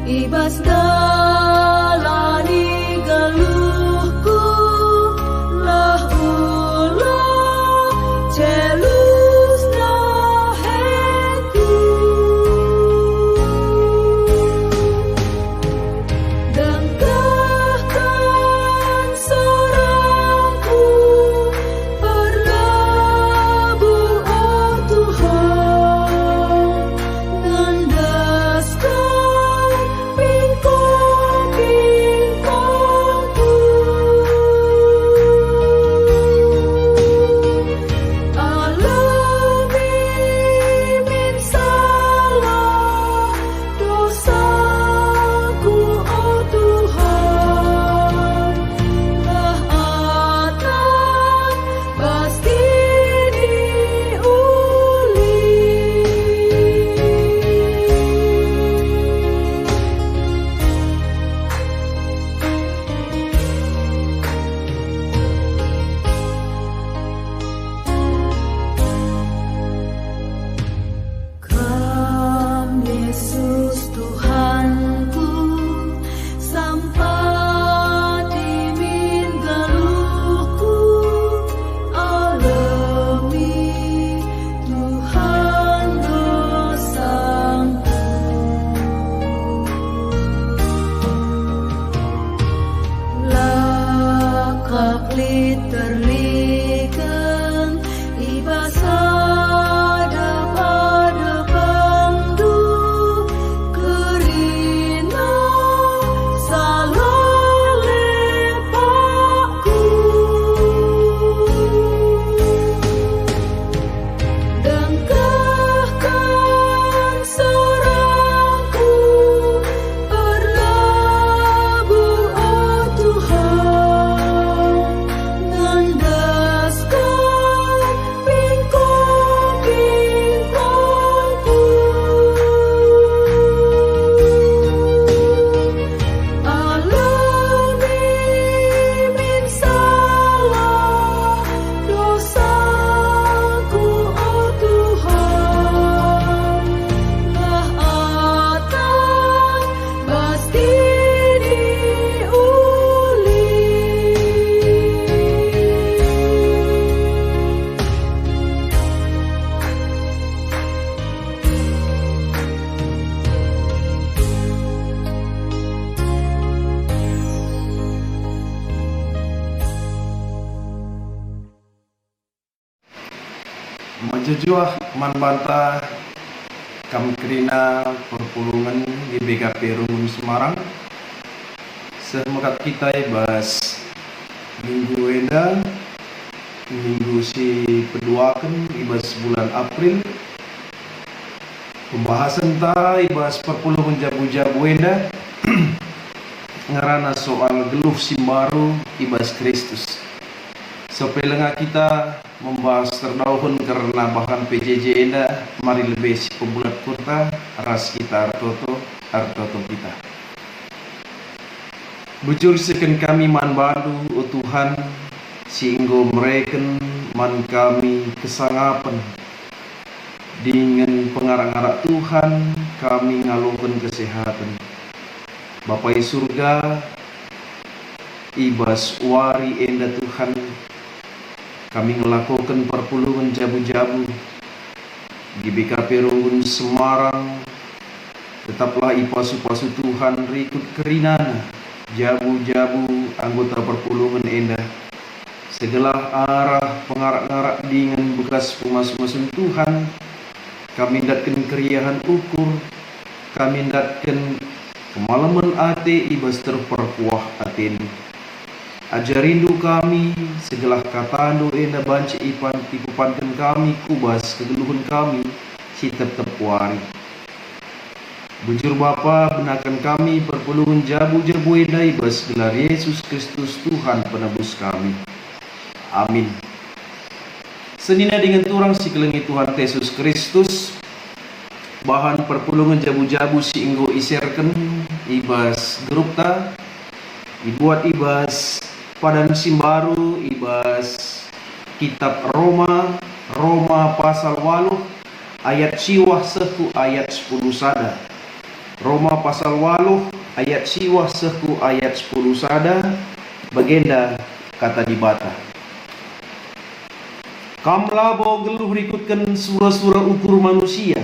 ibas dalani galuhku lah ulah celus naheku dengkahkan sorangku berlabuh oh Tuhan ngandaskan pingkong-pingkongku alami min salah dosaku oh Tuhan lah anak pasti diuli. Kam Yesus Tuhanku sampati min galuhku alami Tuhan dosaku lakak literlikan ibasada pada pandu kerina salah lepakku dengkahkan sorangku berlabuh oh Tuhan ngandaskan pingkong-pingkongku alami min salah dosaku oh Tuhan lah atas pasti diuli. Majujuah man banta kam kerina perpulungan di BKP Rungun Semarang semoga kita ibas minggu enda minggu si peduakan ibas bulan April pembahasan ta ibas perpulungan jabu-jabu enda ngarana soal geluh simbaru ibas Kristus. Sepelengah kita membahas terdahun karena bahan PJJ enda mari lebih si pebulat kurta ras kita artoto kita. Bujur seken kami man badu o Tuhan singgo mereken man kami kesangapan dengan pengarang-arang Tuhan kami ngalungkan kesehatan. Bapak surga ibas wari enda Tuhan kami melakukan perpulungan jabu-jabu di BKP Rungun Semarang. Tetaplah ipasu-pasu Tuhan rikut kerinana jabu-jabu anggota perpulungan enda segelah arah pengarak-ngarak dengan bekas pemas-masun Tuhan. Kami datkan keriahan ukur, kami datkan kemalaman ate ibas terperkuah ateni. Ajarindu kami segala katando enda banci ipan tipupankan kami kubas kegeluhan kami si tetap wari. Bujur Bapa benakan kami perpulungan jabu-jabu enda ibas gelar Yesus Kristus Tuhan penebus kami. Amin. Senina dengan turang si kelengi Tuhan Yesus Kristus bahan perpulungan jabu-jabu si inggo iserken ibas grup ta dibuat ibas padan simbaru ibas kitab Roma pasal 8 ayat siwah sehu ayat 10 sada. Roma pasal 8 ayat siwah seku ayat 10 sada bagenda kata dibata. Kam labo geluh rikutkan sura-sura ukur manusia,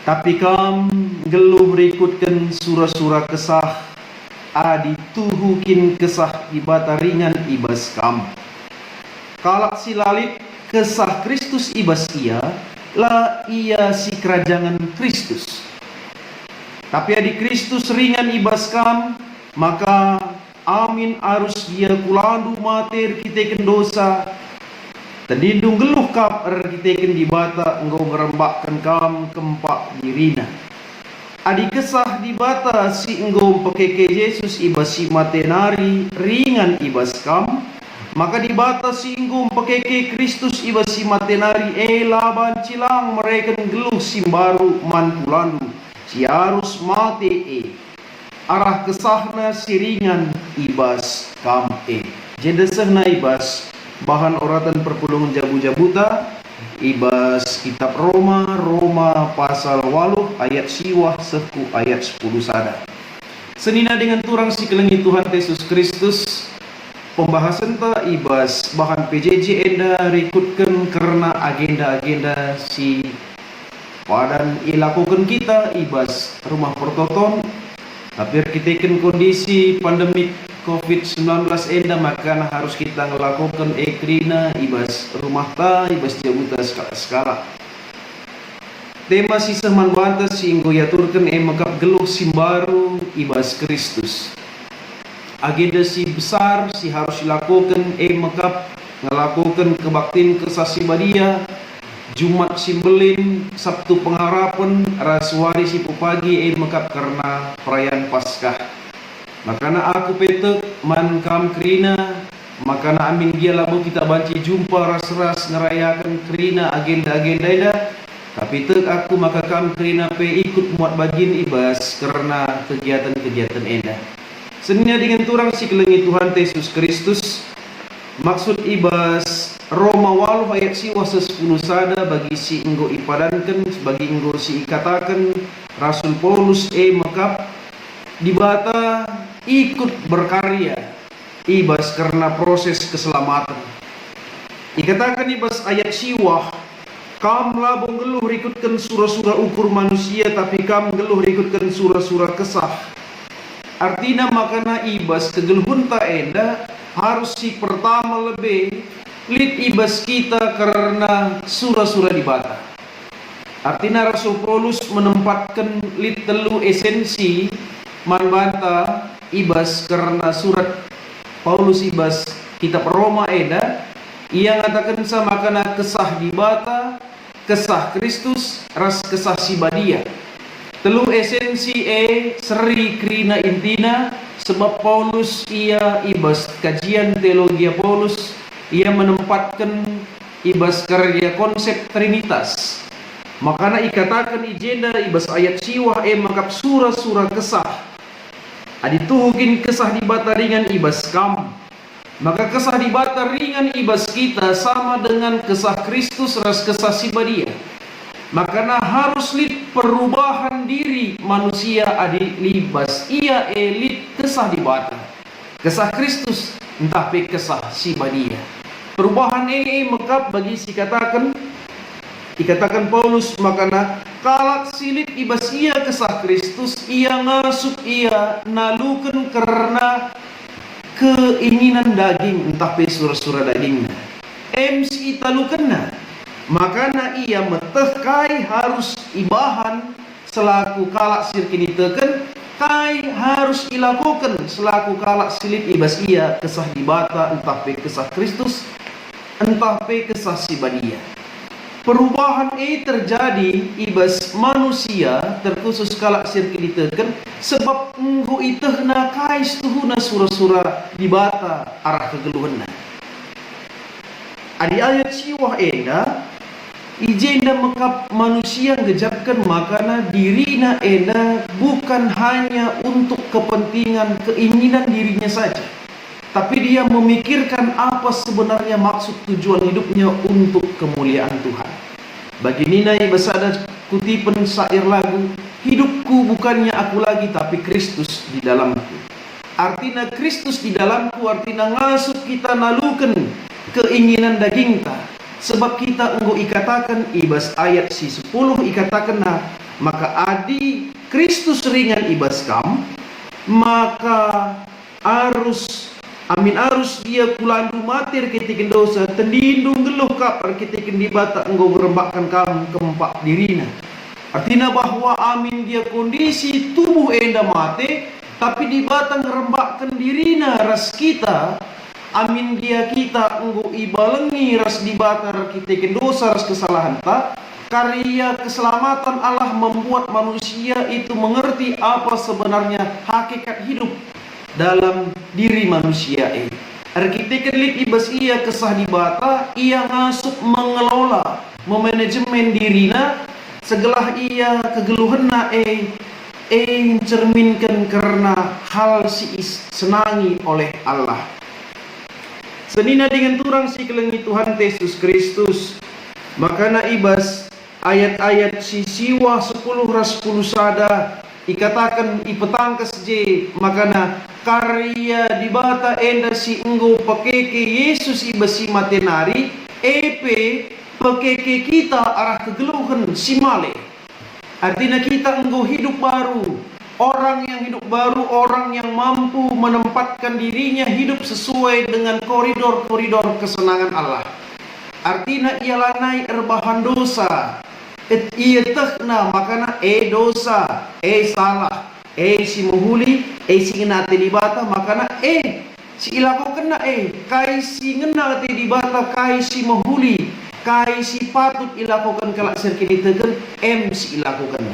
tapi kam geluh rikutkan sura-sura kesah adi tuhukin kesah ibata ringan ibas kam. Kalak silalit kesah Kristus ibas ia lah ia si kerajangan Kristus. Tapi adi Kristus ringan ibas kam, maka amin arus dia kulandu mater kita dosa. Terdindung geluh kap kita dibata engkau merembakkan kam kempak dirina. Adi kesah dibata si engkau pekeke Yesus ibas si matenari ringan ibas kam, maka dibata si engkau pekeke Kristus ibas si matenari laban cilang mereka geluh simbaru mantulandu si arus mate arah kesahna si ringan ibas kam jedesehna ibas bahan oratan perpulungan jabu-jabuta ibas kitab Roma pasal 8 ayat siwah seku ayat 10 sada. Senina dengan turang si kelengi Tuhan Yesus Kristus pembahasan ta ibas bahan PJJ enda rikutkan karena agenda-agenda si padan ilakukan kita ibas rumah pertoton. Tapi kita kondisi pandemik COVID-19 enda maka harus kita melakukan ekrina ibas rumah ta ibas jabuta skala. Tema sisa manbanta si inggo yaturkan makap geluh simbaru ibas Kristus. Agenda si besar si harus dilakukan makap ngelakukan kebaktin kesasibadia Jumat Simbelin, Sabtu Pengharapan, Rasuari Sipu Pagi makap karena perayaan Paskah. Makana aku petek man kam krina, makana amin dia labu kita banci jumpa ras-ras ngerayakan krina agenda-agenda ida. Tapi tek aku maka kam krina pe ikut muat bagin ibas karena kegiatan-kegiatan enda. Senia dengan turang si kelengi Tuhan Yesus Kristus. Maksud ibas Roma 8 ayat siwah 10 sada bagi si enggo ipadankan bagi enggo si ikatakan Rasul Paulus makap dibata ikut berkarya ibas karena proses keselamatan. Ikatakan ibas ayat siwah kam labong geluh rikutkan surah-surah ukur manusia tapi kam geluh rikutkan surah-surah kesah. Artinya makana ibas kegeluhun ta enda harus si pertama lebih lid ibas kita karena surah-surah dibata. Artinya Rasul Paulus menempatkan lid telu esensi manbanta ibas karena surat Paulus ibas kitab Roma eda ia ngatakan sama karena kesah dibata, kesah Kristus, ras kesah sibadia. Telu esensi seri krina intina sebab Paulus ia ibas kajian teologi Paulus ia menempatkan ibas karya konsep Trinitas. Makana ikatakan ijenda ibas ayat siwah makap surah-surah kesah. Adituhukin kesah dibata ringan ibas kam. Maka kesah dibata ringan ibas kita sama dengan kesah Kristus ras kesah sibadia. Makana harus lid perubahan diri manusia adi libas ia elit kesah dibata. Kesah Kristus entah pe kesah sibadia. Perubahan mekap bagi si ikatakan Paulus makana kalak silit ibas ia kesah Kristus ia ngasuk ia nalukan karena keinginan daging entah pe surah-surah dagingna si italukanna makana ia meteh kai harus ibahan selaku kalak sirkini teken kai harus ilakukan selaku kalak silit ibas ia kesah dibata entah pe kesah Kristus entah pe kesah sibadia. Perubahan terjadi ibas manusia terkhusus kalak sirkini teken sebab enggo itehna kais tuhuna surah-surah dibata arah kegeluhanna. Adi ayat siwah enda ijenda mekap manusia ngejapkan makana dirina enda bukan hanya untuk kepentingan keinginan dirinya saja, tapi dia memikirkan apa sebenarnya maksud tujuan hidupnya untuk kemuliaan Tuhan. Bagi Nina ibas ada kutipan syair lagu hidupku bukannya aku lagi, tapi Kristus di dalamku. Artinya Kristus di dalamku, artinya ngasup kita nalukan keinginan daging ta. Sebab kita enggo ikatakan ibas ayat si 10 ikatakan maka adi Kristus ringan ibas kam, maka arus dia kulandu matir kitikin dosa tendindung geluh kapar kitikin dibata enggo gerembakkan kam keempat dirina. Artinya bahwa dia kondisi tubuh enda mate, tapi dibata ngerembakkan dirina ras kita. Dia kita enggo ibalengi ras dibata kitikin dosa ras kesalahan ta. Karya keselamatan Allah membuat manusia itu mengerti apa sebenarnya hakikat hidup dalam diri manusia. Arkitektur lit ibas ia kesah dibata, ia ngasup mengelola, memanajemen dirina, segelah ia kegeluhenna cerminkan karena hal si senangi oleh Allah. Senina dengan turang si kelengi Tuhan Yesus Kristus, makana ibas ayat-ayat si siwa 10 ras 10 sada ikatakan ipetangkas je makana karya dibata enda si enggo pakeke Yesus ibasi matenari pakeke kita arah kegeluhan si male. Artinya kita enggo hidup baru. Orang yang hidup baru, orang yang mampu menempatkan dirinya hidup sesuai dengan koridor-koridor kesenangan Allah. Artinya ialah naik erbahan dosa. Ia tekna makana dosa, salah, si menghuli, si ngena dibata makana si ilaku kena kai si ngena dibata kai si menghuli, kai si patut ilakukan kelak serkini teken si ilakukan.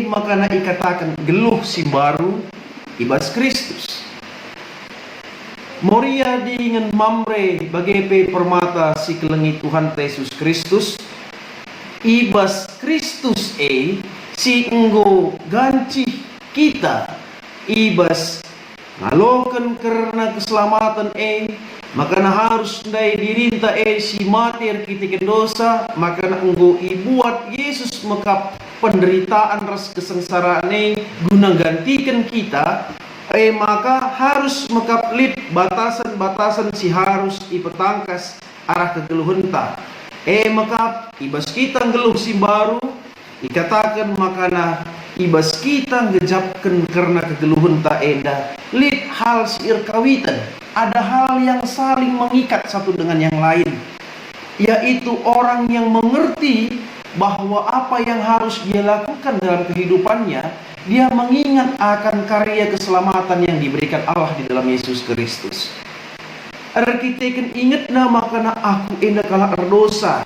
Makana ikatakan geluh si baru ibas Kristus. Moria dengan mamre bagepe permata si kelengi Tuhan Yesus Kristus. Ibas Kristus si enggo ganci kita ibas ngalokan karena keselamatan makana harus ndai dirinta si matir kita dosa makana enggo ibuat Yesus mekap penderitaan ras kesengsaraan guna gantikan kita maka harus mekap lit batasan-batasan si harus ipetangkas arah kegeluhenta. Maka ibas kita ngeluh si baru dikatakan makana ibas kita ngejapkan karena kegeluhan tak enda lit hal siir kawitan. Ada hal yang saling mengikat satu dengan yang lain, yaitu orang yang mengerti bahwa apa yang harus dia lakukan dalam kehidupannya, dia mengingat akan karya keselamatan yang diberikan Allah di dalam Yesus Kristus. Arkiteken ingat makana aku enda kalah erdosa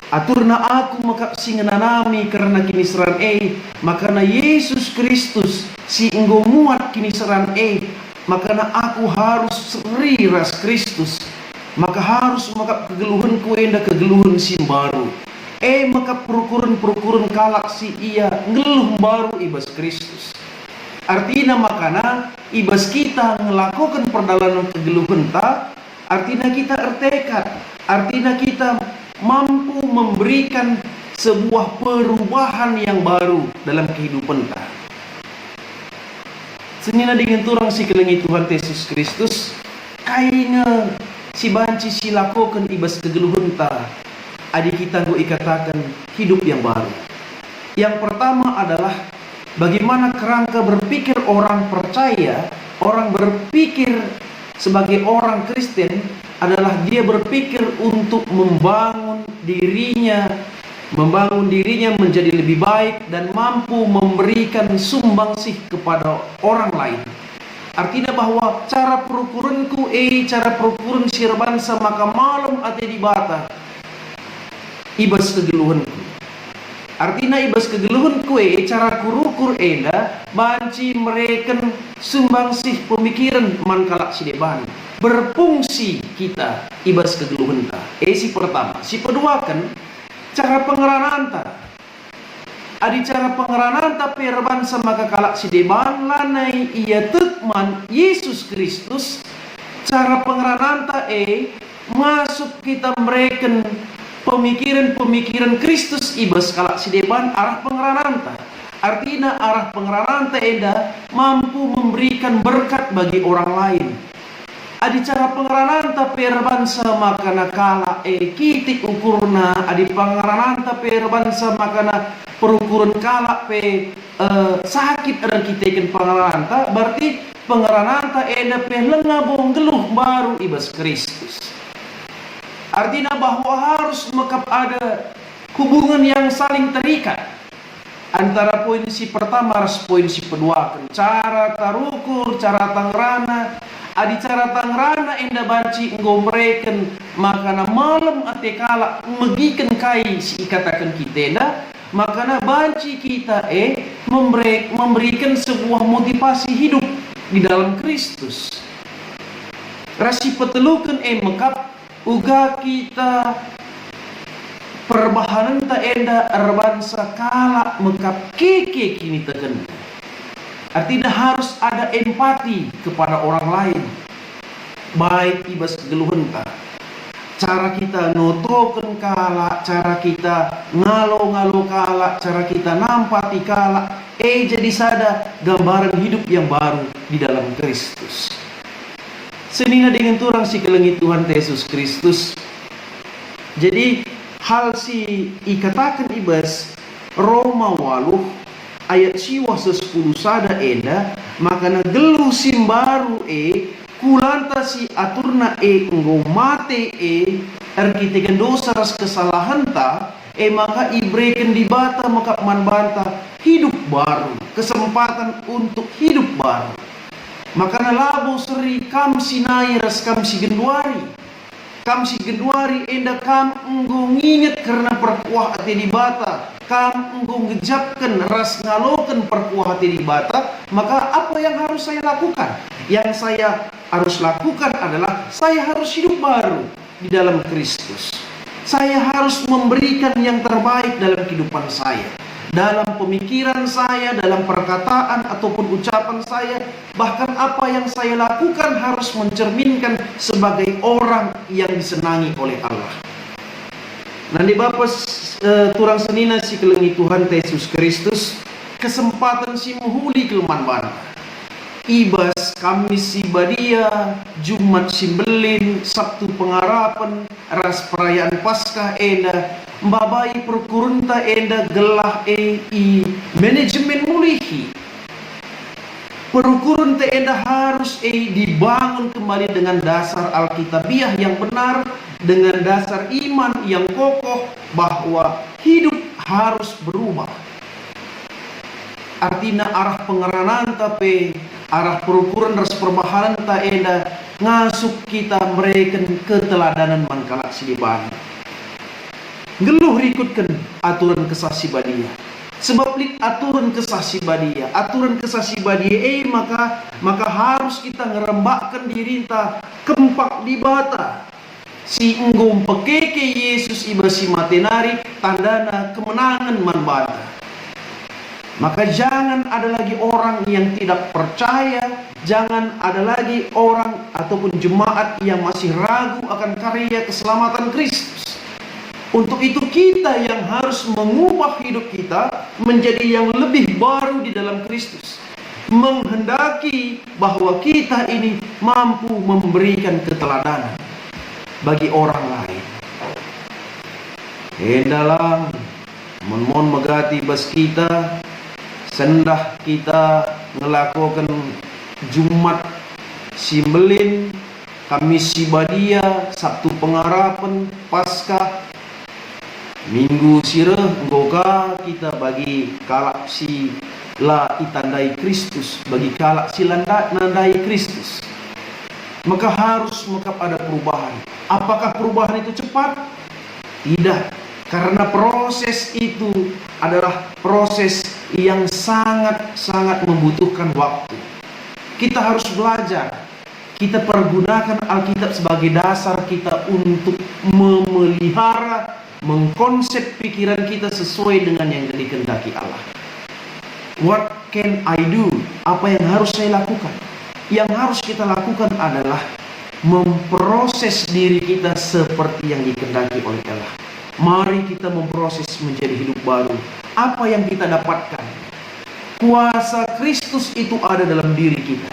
aturna aku maka singenanami karena kiniseran makana Yesus Kristus si enggo muat kiniseran makana aku harus seri ras Kristus maka harus maka kegeluhan ku enda kegeluhan si baru maka perukuran kalak si ia ngeluh baru ibas Kristus. Artinya makana ibas kita melakukan perjalanan kegeluhan ta, artinya kita ertekad, artinya kita mampu memberikan sebuah perubahan yang baru dalam kehidupan ta. Senina dengan turang si kelengi Tuhan Yesus Kristus, kayaknya si banci si lakukan ibas kegeluhan ta, adik kita go ikatakan hidup yang baru. Yang pertama adalah bagaimana kerangka berpikir orang percaya, orang berpikir sebagai orang Kristen adalah dia berpikir untuk membangun dirinya menjadi lebih baik dan mampu memberikan sumbangsih kepada orang lain. Artinya bahwa cara perukuranku cara perukuran sirbansa maka malam ate dibata ibas kegeluhanku. Artinya ibas kegeluhan kue cara kurukur enda banci mereken sumbangsih pemikiran mankalak si deban berfungsi kita ibas kegeluhan ta. Si pertama, si kedua kan cara pengeranaan ta. Adi cara pengeranaan ta perban sama kakalak si deban lanai ia tekman Yesus Kristus. Cara pengeranaan ta masuk kita mereken pemikiran-pemikiran Kristus ibas kalak si deban arah pengerananta. Artinya arah pengerananta enda mampu memberikan berkat bagi orang lain. Adi cara pengerananta perbansa makana kala kitik ukurna, adi pengerananta perbansa makana perukuran kala sakit ada kitekin pengerananta, berarti pengerananta enda lenga bong geluh baru ibas Kristus. Artinya bahwa harus mekap ada hubungan yang saling terikat antara poinsi pertama ras poinsi kedua, cara tarukur, cara tangrana. Adi cara tangrana enda banci ngomreken makana malam ate kala megiken kai si ikatakan kita enda, makana banci kita memberikan sebuah motivasi hidup di dalam Kristus. Rasi petelukan mekap uga kita perbahanan ta enda erbansa kala mekap keke kini teken. Artinya harus ada empati kepada orang lain. Baik ibas kegeluhan ka, cara kita notoken kala, cara kita ngalo-ngalo kala, cara kita nampati kala, jadi sada gambaran hidup yang baru di dalam Kristus. Senina dengan turang si kelengi Tuhan Yesus Kristus. Jadi hal si ikatakan ibas Roma 8 ayat siwa 10 sada enda, makana gelu simbaru kulanta si aturna enggo mate erkiteken dosa ras kesalahan ta maka ibreken di bata maka manbanta hidup baru, kesempatan untuk hidup baru. Makana labo seri kam sinai ras kam si genduari enda kam enggo nginget karena perkuah ati di bata, kam enggo ngejapkan ras ngalokan perkuah hati di bata, maka apa yang harus saya lakukan? Yang saya harus lakukan adalah saya harus hidup baru di dalam Kristus. Saya harus memberikan yang terbaik dalam kehidupan saya, dalam pemikiran saya, dalam perkataan ataupun ucapan saya. Bahkan apa yang saya lakukan harus mencerminkan sebagai orang yang disenangi oleh Allah. Nanti Bapak turang senina si kelengi Tuhan Yesus Kristus, kesempatan si muhuli kelemahan bana. Ibas Kamis si badia, Jumat si belin, Sabtu pengarapan, ras perayaan Paskah enda, mbabai perkurunta enda gelah manajemen mulihi. Perukurun enda harus dibangun kembali dengan dasar Alkitabiah yang benar, dengan dasar iman yang kokoh bahwa hidup harus berubah. Artinya arah pengeranan tapi arah perukuran ras perbahalan ta enda ngasuk kita mereka keteladanan mankala sidiban. Geluh rikutkan aturan kesasi badia. Sebab lit aturan kesasi badia, maka harus kita ngerembakkan diri ta kempak di bata. Si enggom pekeke Yesus ibasi matenari tandana kemenangan man bata. Maka jangan ada lagi orang yang tidak percaya, jangan ada lagi orang ataupun jemaat yang masih ragu akan karya keselamatan Kristus. Untuk itu kita yang harus mengubah hidup kita menjadi yang lebih baru di dalam Kristus, menghendaki bahwa kita ini mampu memberikan keteladanan bagi orang lain. Dalam mohon megati bas kita, sendah kita ngelakukan Jumat Simbelin, Kamis Sibadia, Sabtu Pengarapan, Paskah, Minggu Sireh, nggoga kita bagi kalak si la itandai Kristus, bagi kalak si nandai Kristus. Maka harus ada perubahan. Apakah perubahan itu cepat? Tidak, karena proses itu adalah proses yang sangat-sangat membutuhkan waktu. Kita harus belajar. Kita pergunakan Alkitab sebagai dasar kita untuk memelihara, mengkonsep pikiran kita sesuai dengan yang dikehendaki Allah. What can I do? Apa yang harus saya lakukan? Yang harus kita lakukan adalah memproses diri kita seperti yang dikehendaki oleh Allah. Mari kita memproses menjadi hidup baru. Apa yang kita dapatkan? Kuasa Kristus itu ada dalam diri kita.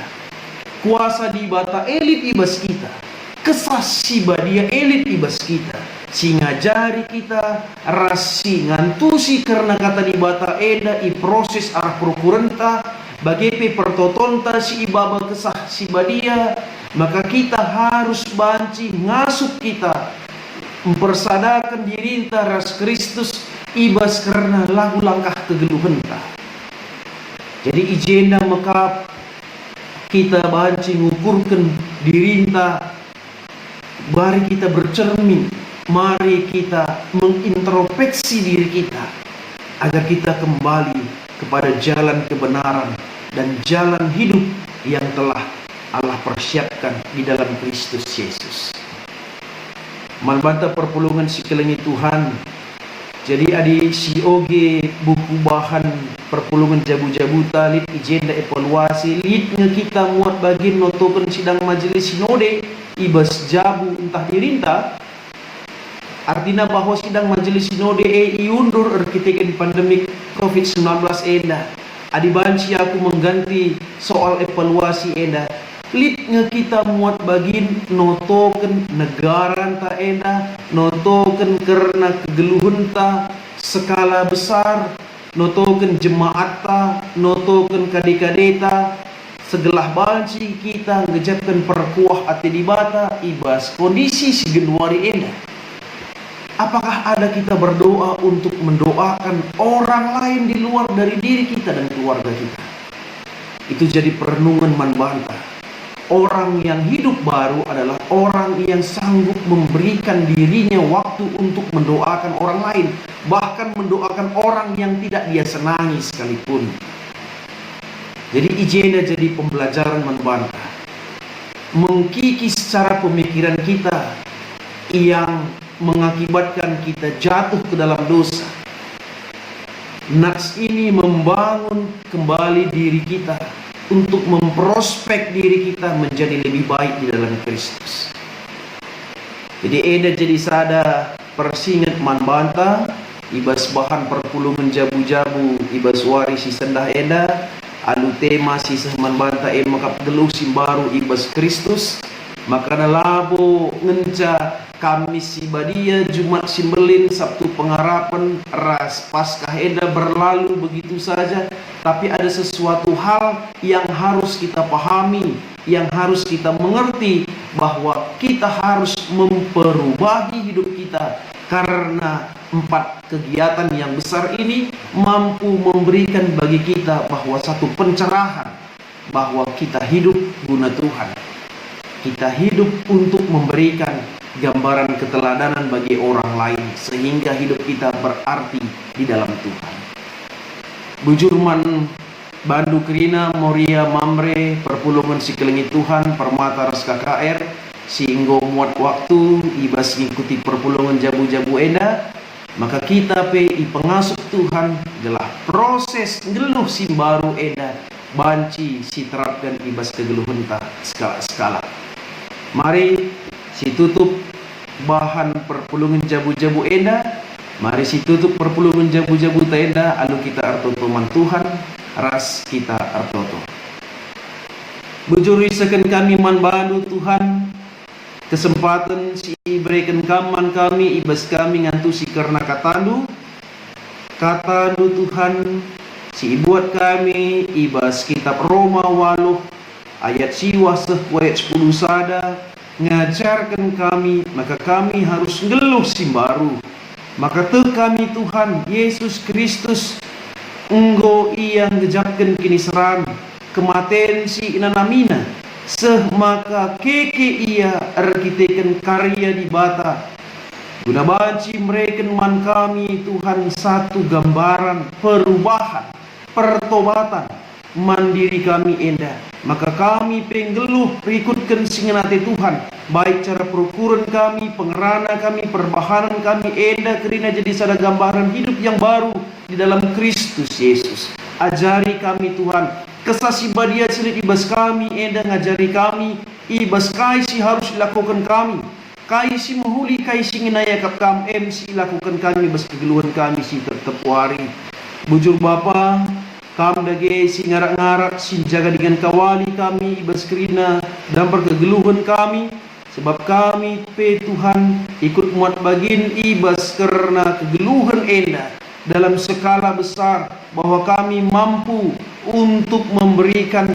Kuasa di bata elit ibas kita. Kesah si badia elit ibas kita. Si ngajari kita, rasi ngantusi karena kata di bata eda i proses arah prokurenta. Bagepe pertotonta si ibaba kesah si badia. Maka kita harus banci ngasup kita. Mempersadakan diri ras Kristus ibas karena lagu langkah kegeluhenta. Jadi ijena maka kita banci ngukurkan diri mari kita bercermin, mari kita mengintrospeksi diri kita agar kita kembali kepada jalan kebenaran dan jalan hidup yang telah Allah persiapkan di dalam Kristus Yesus. Manbanta perpulungan sikelengi Tuhan. Jadi adi si oge buku bahan perpulungan jabu-jabu talit agenda evaluasi lit kita muat bagian notokan sidang majelis sinode ibas jabu entah dirinta. Artinya bahwa sidang majelis sinode iundur ketika pandemik COVID-19 enda. Adi banci aku mengganti soal evaluasi enda. Litnya kita muat bagin notoken negara ta enda, notoken karena kegeluhun ta skala besar, notoken jemaat ta, notoken kadekadeta, segelah banci kita ngejatkan perkuah ati di bata ibas kondisi si Januari enda. Apakah ada kita berdoa untuk mendoakan orang lain di luar dari diri kita dan keluarga kita? Itu jadi perenungan manbanta. Orang yang hidup baru adalah orang yang sanggup memberikan dirinya waktu untuk mendoakan orang lain, bahkan mendoakan orang yang tidak dia senangi sekalipun. Jadi ijena jadi pembelajaran manbanta, mengkikis cara pemikiran kita yang mengakibatkan kita jatuh ke dalam dosa. Nats ini membangun kembali diri kita untuk memprospek diri kita menjadi lebih baik di dalam Kristus. Jadi eda jadi sada persingat manbanta ibas bahan perpulungan jabu-jabu ibas warisi sendah eda alu tema sisah manbanta makap geluh simbaru ibas Kristus makana labo ngenca Kamis Sibadia, Jumat Simbelin, Sabtu Pengharapan, ras Paskah eda berlalu begitu saja. Tapi ada sesuatu hal yang harus kita pahami, yang harus kita mengerti, bahwa kita harus memperubahi hidup kita. Karena 4 kegiatan yang besar ini mampu memberikan bagi kita bahwa satu pencerahan, bahwa kita hidup guna Tuhan. Kita hidup untuk memberikan gambaran keteladanan bagi orang lain sehingga hidup kita berarti di dalam Tuhan. Bujurman Bandu Krina Moria Mamre perpulungan sikelengi Tuhan permata ras KKR singgo muat waktu ibas ngikuti perpulungan jabu-jabu enda maka kita pe i pengasup Tuhan adalah proses ngeluh simbaru enda banci si terapkan ibas kegeluhenta skala-skala. Mari si tutup bahan perpulungan jabu-jabu enda. Mari si tutup perpulungan jabu-jabu tenda. Alu kita artoto man Tuhan, ras kita artoto. Bujuri seken kami man bandu Tuhan. Kesempatan si berikan kaman kami ibas kami ngantusi karena katandu Tuhan si buat kami ibas kitab Roma 8 ayat siwa ayat 10 sada ngajarkan kami maka kami harus ngeluh simbaru maka kami Tuhan Yesus Kristus enggo ia ngejapkan kini seran kematian si inanamina maka keke ia arkiteken karya di bata guna banci mereka man kami Tuhan satu gambaran perubahan pertobatan mandiri kami enda maka kami penggeluh perikutkan singenate Tuhan baik cara perukuran kami pengerana kami perbahanan kami enda kerina jadi sada gambaran hidup yang baru di dalam Kristus Yesus. Ajari kami Tuhan kesasi badia selit ibas kami enda ngajari kami ibas kaisi harus dilakukan kami kaisi menghuli kaisi nginayakap kami MC lakukan kami ibas kegeluhan kami si tertepuari bujur Bapa Kam dage si ngarak-ngarak si jaga dengan kawali kami ibas kerina dan perkegeluhan kami, sebab kami pe Tuhan ikut muat bagin ibas karena kegeluhan enda dalam skala besar, bahwa kami mampu untuk memberikan